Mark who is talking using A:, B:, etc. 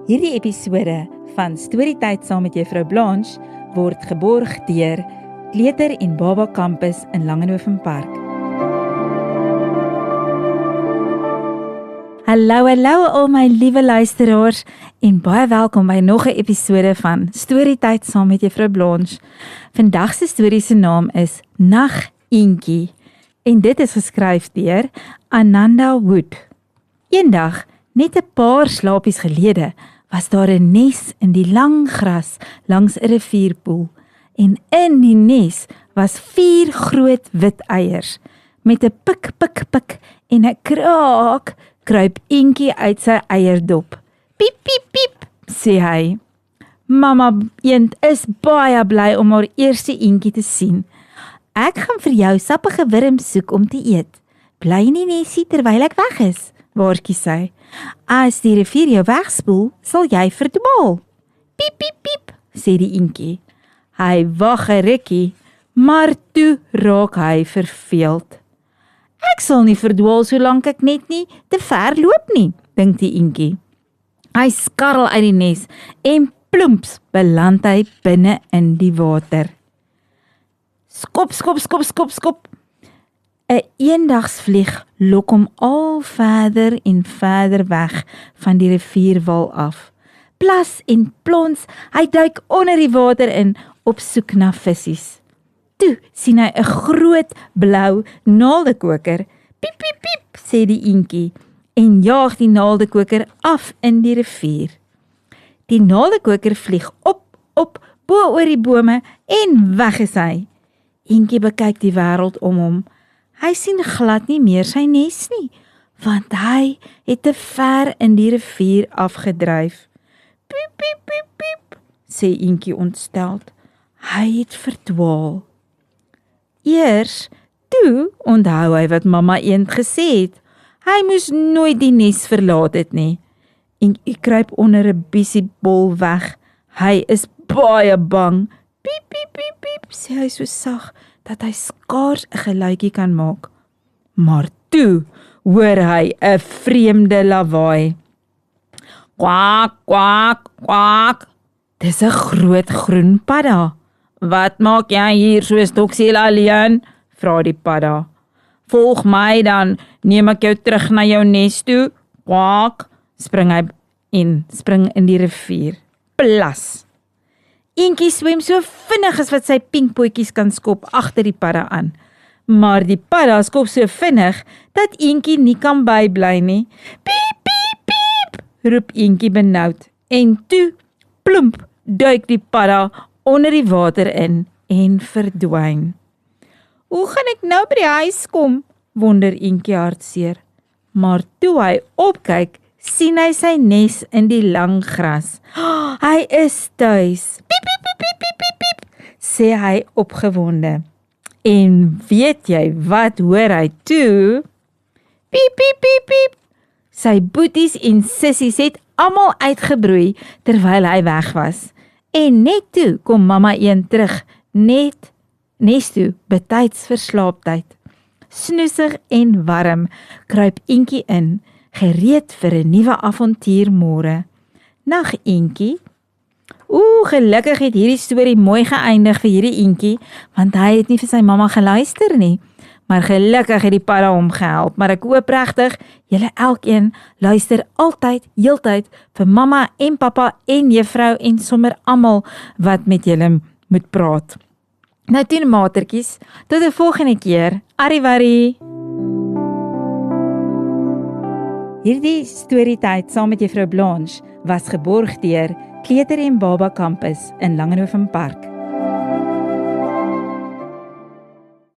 A: Hierdie episode van Storytyd saam met Juffrou Blanche word geborg deur Kleuter en Baba Campus in Langenhoven Park. Hallo al my liewe luisteraars en baie welkom by nog 'n episode van Storytyd saam met Juffrou Blanche. Vandag se storie se naam is Nag Eentjie en dit is geskryf deur Ananda Wood. Eendag, net 'n paar slapies gelede, was daar 'n nes in die lang gras langs 'n rivierpoel. En in die nes was 4 groot wit eiers. Met 'n pik pik pik en 'n kraak kruip Eentjie uit sy eierdop. Piep piep piep, sê hy. Mamma eend is baie bly om haar eerste eentjie te sien. Ek gaan vir jou sappige wurm soek om te eet. Bly in die nesie terwyl ek weg is, waarsku sy. As die rivier jou wegspoel, sal jy verdwaal. Piep, piep, piep, sê die eentjie. Hy wag 'n rukkie, maar toe raak hy verveeld. Ek sal nie verdwaal solank ek net nie te ver loop nie, dink die eentjie. Hy skarrel uit die nes en plumps beland hy binne in die water. Skop, skop, skop, skop, skop. 'n Eendagsvlieg lok hom al verder en verder weg van die rivierwal af. Plas en plons, hy duik onder die water in op soek na vissies. Toe sien hy 'n groot blou naaldekoker. Piep, piep, piep, sê die eentjie en jaag die naaldekoker af in die rivier. Die naaldekoker vlieg op, bo oor die bome en weg is hy. Eentjie bekyk die wêreld om hom. Hy sien glad nie meer sy nes nie, want hy het te ver in die rivier afgedryf. Piep, piep, piep, piep, sê Eentjie ontsteld. Hy het verdwaal. Eers toe onthou hy wat mamma eend gesê het. Hy moes nooit die nes verlaat het nie. Eentjie kruip onder 'n biesiebol weg. Hy is baie bang. Piep, piep, piep, piep, sê hy so sag dat hy skaars 'n geluidjie kan maak. Maar toe hoor hy 'n vreemde lawaai. Kwak, kwak, kwak. Dis 'n groot groen padda. Wat maak jy hier so stoksiel alleen? Vra die padda. Volg my dan, neem ek jou terug na jou nes toe. Kwak, spring hy spring in die rivier. Plas. Eentjie swem so vinnig as wat sy pinkpotjies kan skop agter die padda aan. Maar die padda skop so vinnig dat Eentjie nie kan bybly nie. Piep, piep, piep, roep Eentjie benoud. En toe, plump, duik die padda onder die water in en verdwyn. Hoe gaan ek nou by die huis kom? Wonder Eentjie hartseer. Maar toe hy opkyk, sien hy sy nes in die lang gras. Hy is tuis. Piep, piep, piep, piep, piep, piep, piep, sê hy opgewonde. En weet jy wat hoor hy toe? Piep, piep, piep, piep. Sy boeties en sissies het almal uitgebroei terwyl hy weg was. En net toe kom mamma eend terug, nes toe, betyds vir slaaptyd. Snoesig en warm kruip Eentjie in, gereed vir 'n nuwe avontuur môre. Nag Eentjie. Gelukkig het hierdie storie mooi geëindig vir hierdie Eentjie, want hy het nie vir sy mamma geluister nie. Maar gelukkig het die padda hom gehelp, maar ek hoop regtig, julle elkeen luister altyd, heeltyd vir mamma en pappa en juffrou en sommer almal wat met julle moet praat. Nou toe matertjies, tot 'n volgende keer. Arrivederci. Hierdie Storytyd saam met Juffrou Blanche was geborg deur Kleuter en Baba Campus in Langenhoven Park.